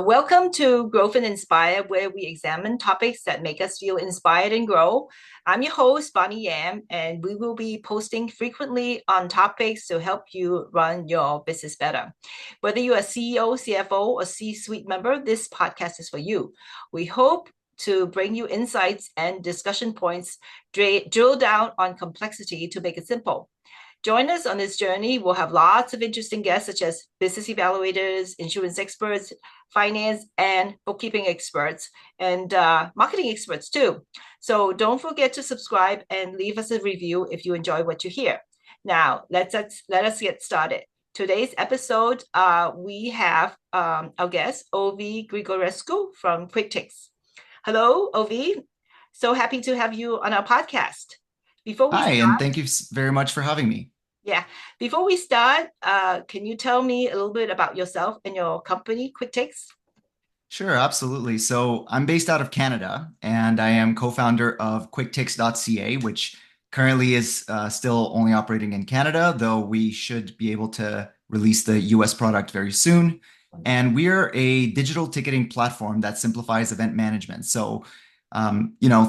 Welcome to Growth and Inspire, where we examine topics that make us feel inspired and grow. I'm your host, Bonnie Yam, and we will be posting frequently on topics to help you run your business better. Whether you're a CEO, CFO, or C-suite member, this podcast is for you. We hope to bring you insights and discussion points, drill down on complexity to make it simple. Join us on this journey. We'll have lots of interesting guests, such as business evaluators, insurance experts, finance and bookkeeping experts, and marketing experts too. So don't forget to subscribe and leave us a review if you enjoy what you hear. Now, let us get started. Today's episode, we have our guest, Ovi Grigorescu from Quiktix. Hello, Ovi. So happy to have you on our podcast. Before we Hi, start, and thank you very much for having me. yeah. Before we start, can you tell me a little bit about yourself and your company, Quiktix? Sure, absolutely. So I'm based out of Canada, and I am co-founder of Quiktix.ca, which currently is still only operating in Canada, though we should be able to release the US product very soon. And we're a digital ticketing platform that simplifies event management. So,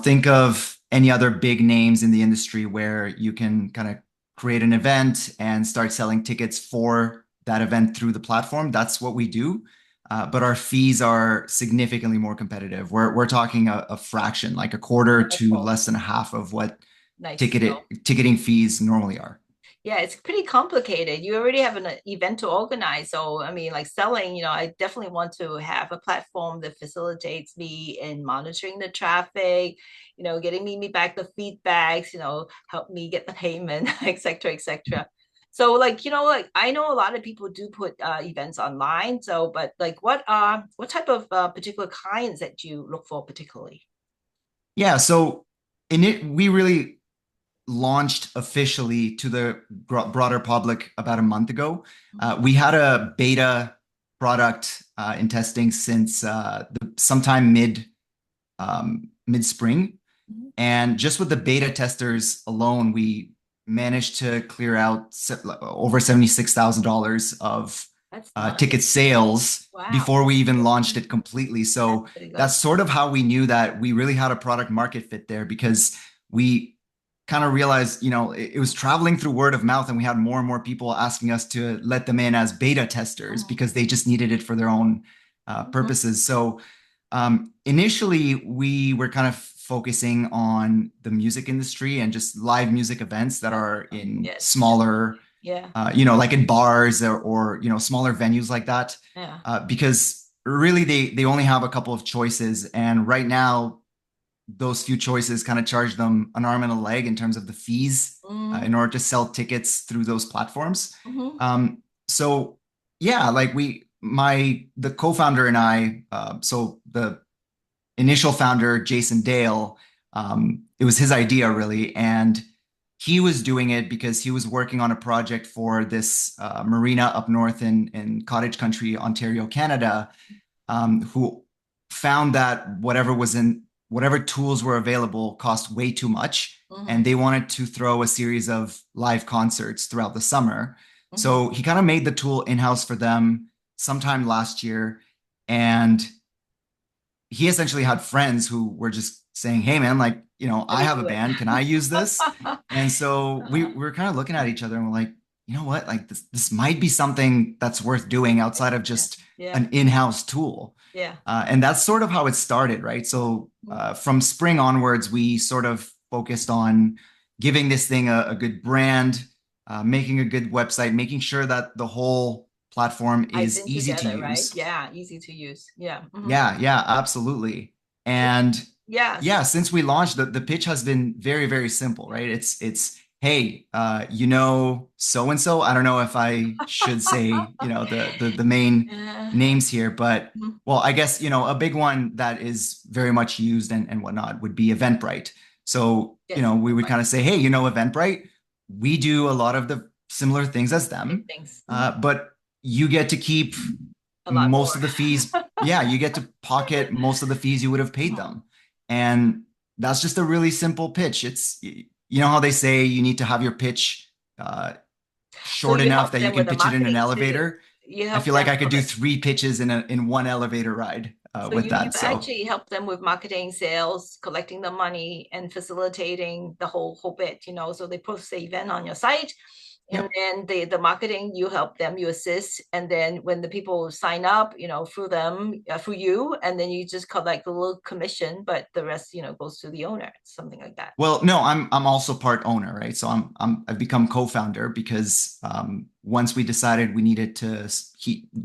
think of any other big names in the industry where you can kind of create an event and start selling tickets for that event through the platform. That's what we do. But our fees are significantly more competitive. We're talking a fraction, like a quarter to Wonderful. less than half of what Nice to know. ticketing fees normally are. Yeah, it's pretty complicated. You already have an event to organize. So, I mean, like selling, I definitely want to have a platform that facilitates me in monitoring the traffic, getting me back the feedbacks, help me get the payment, et cetera, et cetera. So, like I know a lot of people do put events online. So, but like, what type of particular clients that you look for particularly? Yeah, so we really launched officially to the broader public about a month ago. We had a beta product in testing since sometime mid spring, Mhm. and just with the beta testers alone, we managed to clear out over $76,000 of That's nice. ticket sales Wow. before we even launched it completely. That's So pretty good. that's sort of how we knew that we really had a product market fit there because we kind of realized, it was traveling through word of mouth, and we had more and more people asking us to let them in as beta testers Mhm. because they just needed it for their own Mhm. purposes. So initially, we were kind of focusing on the music industry and just live music events that are in Yes. smaller, Yeah. like in bars or smaller venues like that, Yeah. because really they only have a couple of choices, and right now those few choices kind of charge them an arm and a leg in terms of the fees Mm-hmm. in order to sell tickets through those platforms. Mm-hmm. So yeah, like the co-founder and I, so the initial founder, Jason Dale, it was his idea really. And he was doing it because he was working on a project for this marina up north in Cottage Country, Ontario, Canada, who found that whatever tools were available cost way too much. Mm-hmm. And they wanted to throw a series of live concerts throughout the summer. Mm-hmm. So he kind of made the tool in-house for them sometime last year. And he essentially had friends who were just saying, "Hey, man, like, Let I me have a do it. band. Can I use this?" And so we Uh-huh. were kind of looking at each other and we're like, you know what? Like this might be something that's worth doing outside of Yeah. just Yeah. an in-house tool. Yeah. And that's sort of how it started, right? So Mhm. from spring onwards, we sort of focused on giving this thing a good brand, making a good website, making sure that the whole platform Ties is in easy to together, right? use. Yeah. Easy to use. Yeah. Hmm. Yeah, yeah, absolutely. So, And yes. yeah, since we launched, the pitch has been very, very simple, right? It's hey, so and so. I don't know if I should say, the main Uh-huh. names here, but Mhm. well, I guess, a big one that is very much used and whatnot would be Eventbrite. So, Yes. we would Right. kind of say, hey, Eventbrite, we do a lot of the similar things as Same them, things. Mhm. but you get to keep A lot most more. of the fees. Yeah, you get to pocket most of the fees you would have paid Mhm. them. And that's just a really simple pitch. It's, how they say you need to have your pitch So short you enough help that you them can with the pitch it in an marketing too. elevator. you I help feel like them I could do correct. 3 pitches in one elevator ride So with you that. So actually help them with marketing, sales, collecting the money, and facilitating the whole bit, you know. So they post the event on your site, and yep. then the marketing, you help them, you assist, and then when the people sign up, you know, through them, through you, and then you just collect a little commission, but the rest, you know, goes to the owner, something like that. Well, no, I'm also part owner, right? So I've become co-founder because once we decided we needed to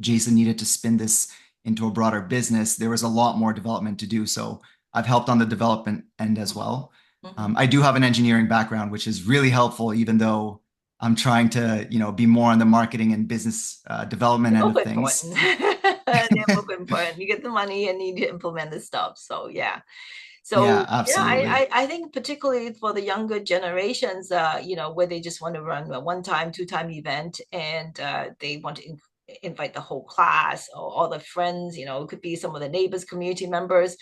Jason needed to spin this into a broader business, there was a lot more development to do. So I've helped on the development end as Mhm. well. Mhm. I do have an engineering background, which is really helpful, even though I'm trying to, be more on the marketing and business development They're end both of things. important. They're both important. You get the money and you need to implement the stuff. So yeah. Yeah, So yeah, absolutely. I think particularly for the younger generations, you know, where they just want to run a one-time, two-time event, and they want to invite the whole class or all the friends, you know, it could be some of the neighbors, community members,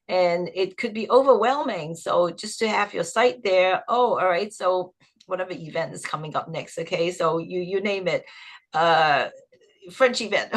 and it could be overwhelming. So just to have your site there, oh, all right, so whatever event is coming up next, okay, so you name it, uh, French event,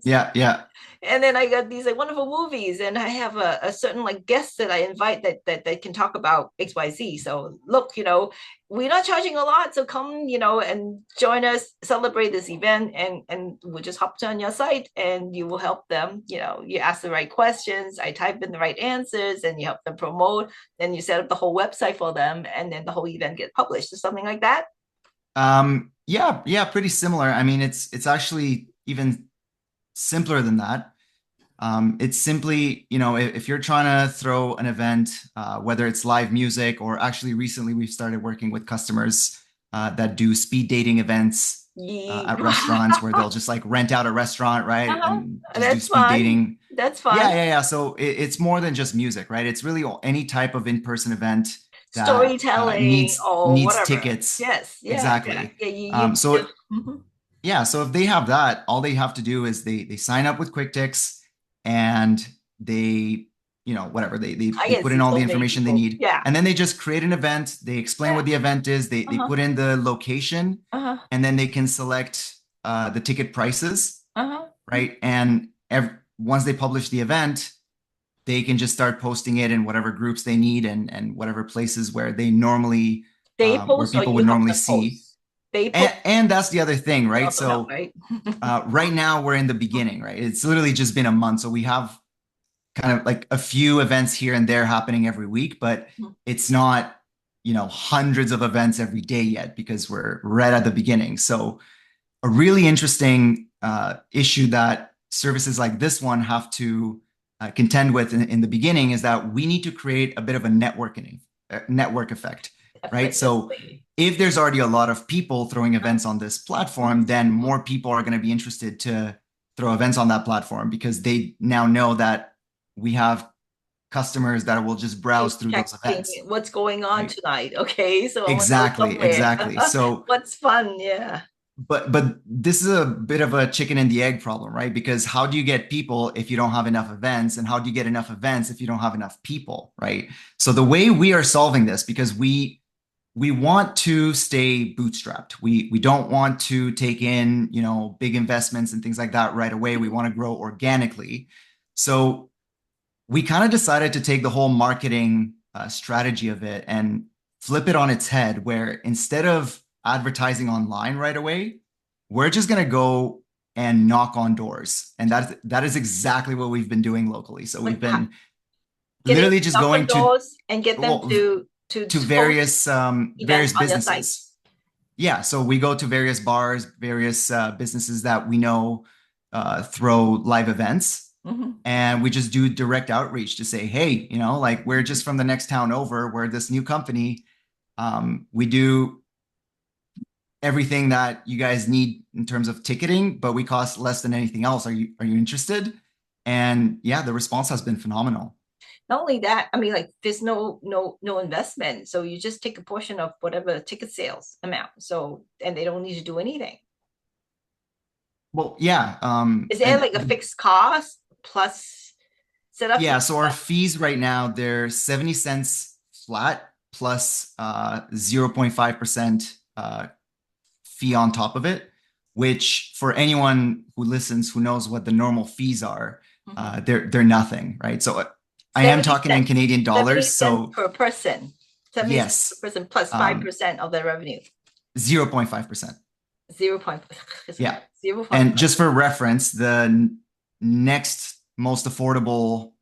Yeah, yeah. and then I got these like wonderful movies, and I have a certain like guests that I invite that can talk about XYZ. So look, you know, we're not charging a lot, so come, you know, and join us, celebrate this event, and we'll just hop on your site, and you will help them. You know, you ask the right questions, I type in the right answers, and you help them promote, and you set up the whole website for them, and then the whole event get published or something like that. Yeah, yeah, pretty similar. I mean, it's actually even simpler than that. It's simply, if you're trying to throw an event, whether it's live music or actually recently we've started working with customers that do speed dating events Yeah. at restaurants where they'll just like rent out a restaurant, right? Uh-huh. And just do That's speed fun. dating. That's Yeah, fun. yeah, yeah. So it's more than just music, right? It's really any type of in-person event that Storytelling needs or needs whatever. tickets. Yes, yeah, yeah, Exactly. yeah. You mhm. Yeah, so if they have that, all they have to do is they sign up with Quiktix and they, whatever, I they can put in see all so the many information they people. need, Yeah, and then they just create an event, they explain yeah. what the event is, they Uh-huh, put in the location, uh-huh, and then they can select the ticket prices, uh-huh. right? And once they publish the event, they can just start posting it in whatever groups they need and whatever places where they normally They where post or people you would help normally them see. post. They And, post, and that's the other thing, you right? also help, So right? right now we're in the beginning, right? It's literally just been a month. So we have kind of like a few events here and there happening every week, but it's not, hundreds of events every day yet because we're right at the beginning. So a really interesting issue that services like this one have to contend with in the beginning is that we need to create a bit of a network effect, right? So Effortlessly. if there's already a lot of people throwing events on this Mhm. platform, then more people are going to be interested to throw events on that platform because they now know that we have customers that will just Keep browse through those checking events, what's going on right? tonight. Okay, so I'm gonna go Exactly, somewhere. exactly. So What's fun? Yeah. but this is a bit of a chicken and the egg problem, right? Because how do you get people if you don't have enough events, and how do you get enough events if you don't have enough people, right? So the way we are solving this, because we want to stay bootstrapped. We don't want to take in, big investments and things like that right away. We want to grow organically. So we kind of decided to take the whole marketing strategy of it and flip it on its head, where instead of advertising online right away, we're just going to go and knock on doors. And that is exactly what we've been doing locally. So we've Like been getting literally just knock on going to doors and get them well, to to post various events on your site. businesses. Yeah, so we go to various bars, various businesses that we know throw live events, Mhm. and we just do direct outreach to say, hey, like we're just from the next town over, we're this new company. We do everything that you guys need in terms of ticketing, but we cost less than anything else. Are you interested? And yeah, the response has been phenomenal. Not only that, I mean, like there's no investment, so you just take a portion of whatever ticket sales amount. So and they don't need to do anything. Well, yeah, Is there and like a fixed cost plus setup fee? yeah, so our fees right now, they're 70 cents flat plus 0.5% fee on top of it. which for anyone who listens who knows what the normal fees are, Mhm. they're nothing, right? So I am 70 talking in cents. Canadian 70 dollars. cents So per person. 70 cents per yes, person plus um, 5% of the revenue. 0.5%. 0. Point, Yeah. 0.5. And just for reference, the next most affordable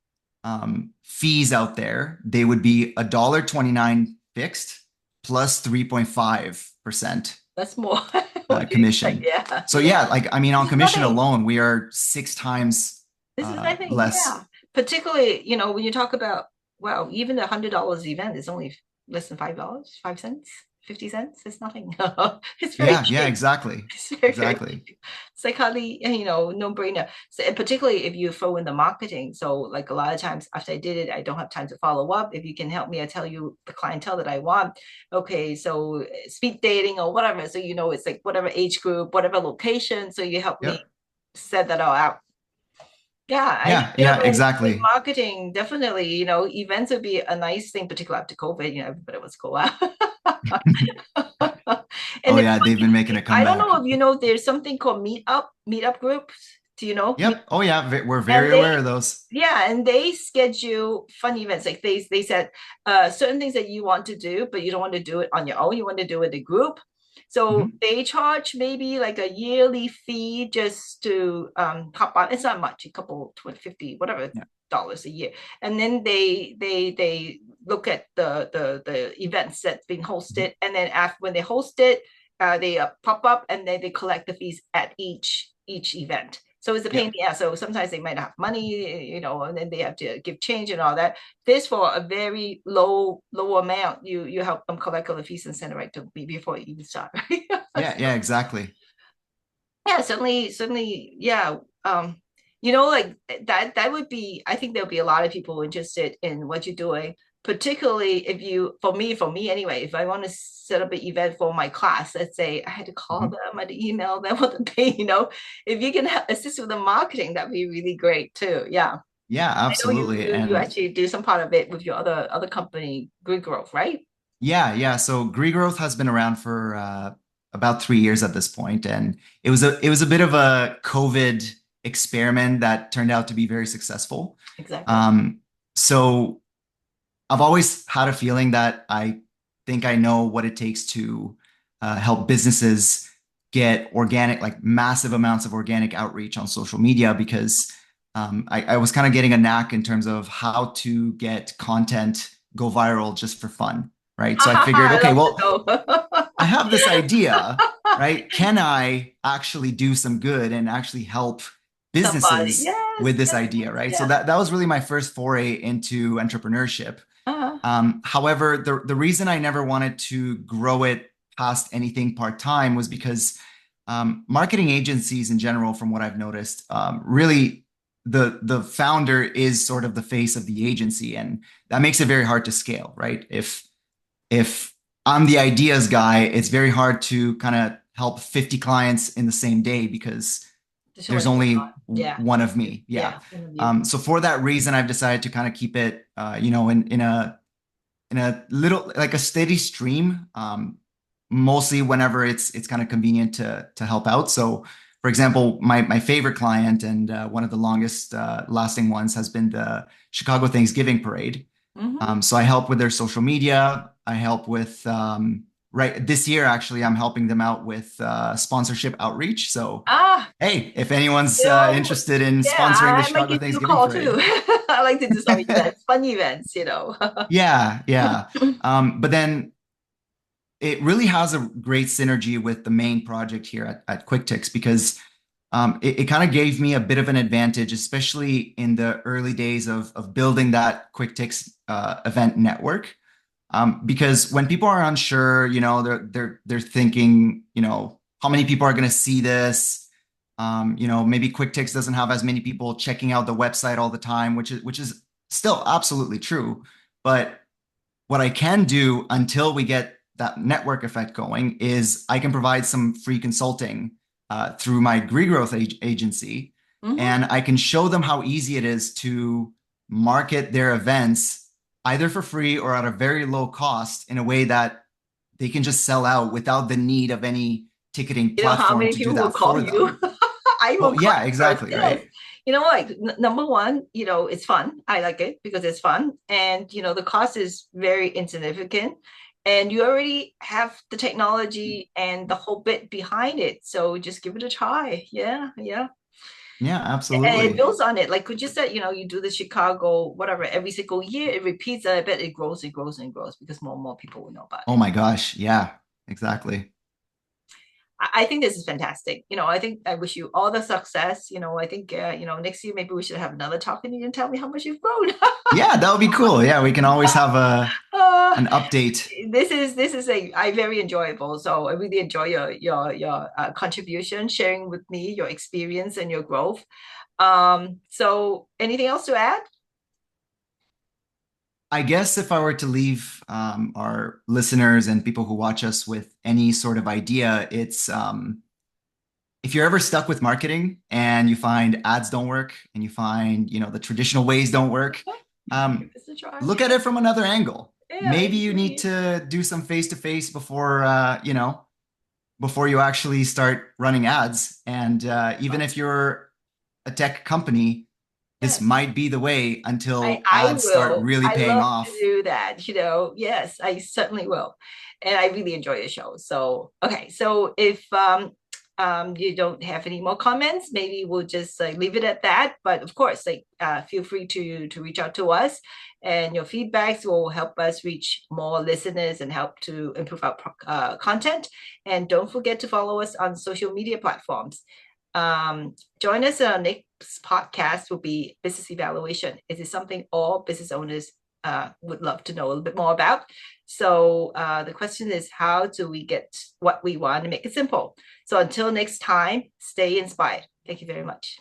fees out there, they would be $1.29 fixed plus 3.5% That's more. What do you expect? commission. Yeah. So yeah, like I mean, on This is commission nothing. alone, we are 6 times This is nothing. Yeah. less. Particularly, when you talk about, well, even the $100 event is only less than $5, 5 cents, 50 cents. It's nothing. It's very Yeah, yeah, cheap. exactly. It's very, very Exactly. cheap. It's like hardly, no brainer. So, and particularly if you throw in the marketing. So, like a lot of times after I did it, I don't have time to follow up. If you can help me, I tell you the clientele that I want. Okay, so speed dating or whatever. So, it's like whatever age group, whatever location. So, you help me Yep. set that all out. Yeah, I think Yeah, yeah, with exactly. marketing, definitely, events would be a nice thing, particularly after COVID, everybody was cool out. Oh And it's yeah, they've been making funny, a I don't comeback. know if there's something called meetup groups. Do you know? Yep. Oh yeah, we're very And aware of those. they schedule fun events. Like they said, certain things that you want to do, but you don't want to do it on your own. You want to do it in a group. So Mhm. they charge maybe like a yearly fee just to hop on. It's not much, a couple 20, 50, whatever Yeah. dollars a year. And then they look at the events that's being Mhm. hosted. And then after when they host it, they pop up and then they collect the fees at each event. So it's a pain in Yep. the ass. So sometimes they might have money, and then they have to give change and all that. This for a very low amount, you help them collect all the fees and send it right to me before you even start. Right? Yeah, yeah, exactly. Yeah, certainly, yeah. Like that would be, I think there'll be a lot of people interested in what you're doing, particularly if you, for me anyway, if I want to set up an event for my class, let's say I had to call Mhm. them, I had to email them what to pay. If you can assist with the marketing, that'd be really great too. Yeah. Yeah, I know you absolutely. you you And actually do some part of it with your other company, Good Growth, right? yeah, yeah. So Grigrowth has been around for about 3 years at this point, and it was a bit of a COVID experiment that turned out to be very successful. Exactly. Um, so I've always had a feeling that I think I know what it takes to help businesses get organic, like massive amounts of organic outreach on social media because I was kind of getting a knack in terms of how to get content go viral just for fun, right? So I figured, I okay, love to well, know. I have this idea, right? Can I actually do some good and actually help Somebody. businesses Yes, with this yes, idea, yes, right? So yeah. that was really my first foray into entrepreneurship. Uh-huh. However, the reason I never wanted to grow it past anything part-time was because marketing agencies in general, from what I've noticed, really the founder is sort of the face of the agency, and that makes it very hard to scale, right? If I'm the ideas guy, it's very hard to kind of help 50 clients in the same day because There's so there's much going on. only Yeah, one one of of you. me. Yeah. Yeah, one of you. So for that reason, I've decided to kind of keep it, in a little like a steady stream. Mostly whenever it's kind of convenient to help out. So, for example, my favorite client and one of the longest lasting ones has been the Chicago Thanksgiving Parade. Hmm. So I help with their social media. I help with right this year actually I'm helping them out with sponsorship outreach. So Ah, hey, if anyone's you know, interested in yeah, sponsoring the I might Chicago give you a Thanksgiving call too. Parade, I like to do some events, fun events. yeah, yeah. But then it really has a great synergy with the main project here at Quiktix because it kind of gave me a bit of an advantage, especially in the early days of building that Quiktix event network. Because when people are unsure, they're thinking, how many people are going to see this? Maybe Quiktix doesn't have as many people checking out the website all the time, which is still absolutely true. But what I can do until we get that network effect going is I can provide some free consulting through my Growth agency, Hmm. and I can show them how easy it is to market their events either for free or at a very low cost in a way that they can just sell out without the need of any ticketing You know how platform many to do people will that call for you? them. I will Well, call yeah, you first. exactly, Yes. right? Like number one, it's fun. I like it because it's fun. And, the cost is very insignificant. And you already have the technology and the whole bit behind it. So just give it a try. Yeah, yeah. Yeah, And it absolutely. builds on it. Like you said, you do the Chicago, whatever, every single year, it repeats, and I bet it grows and grows and grows because more and more people will know about Oh it. my gosh. Yeah, exactly. I think this is fantastic. I think I wish you all the success. I think, next year maybe we should have another talk and you can tell me how much you've grown. Yeah, that would be cool. Yeah, we can always have a uh, an update. this is I very enjoyable. So I really enjoy your contribution, sharing with me your experience and your growth. So anything else to add? I guess if I were to leave our listeners and people who watch us with any sort of idea, it's if you're ever stuck with marketing and you find ads don't work and you find, the traditional ways don't work, Give this a try. look at it from another angle. Yeah, I Maybe you need agree. to do some face to face before, before you actually start running ads. And even if you're a tech company, this Yes. might be the way until I ads start will. really I paying love to off. do that, Yes, I certainly will. And I really enjoy the show. So, okay. So if you don't have any more comments, maybe we'll just leave it at that. But of course, feel free to reach out to us, and your feedbacks will help us reach more listeners and help to improve our content. And don't forget to follow us on social media platforms. Join us in our next podcast will be business evaluation. It is something all business owners would love to know a little bit more about. So the question is, how do we get what we want and make it simple? So until next time, stay inspired. Thank you very much.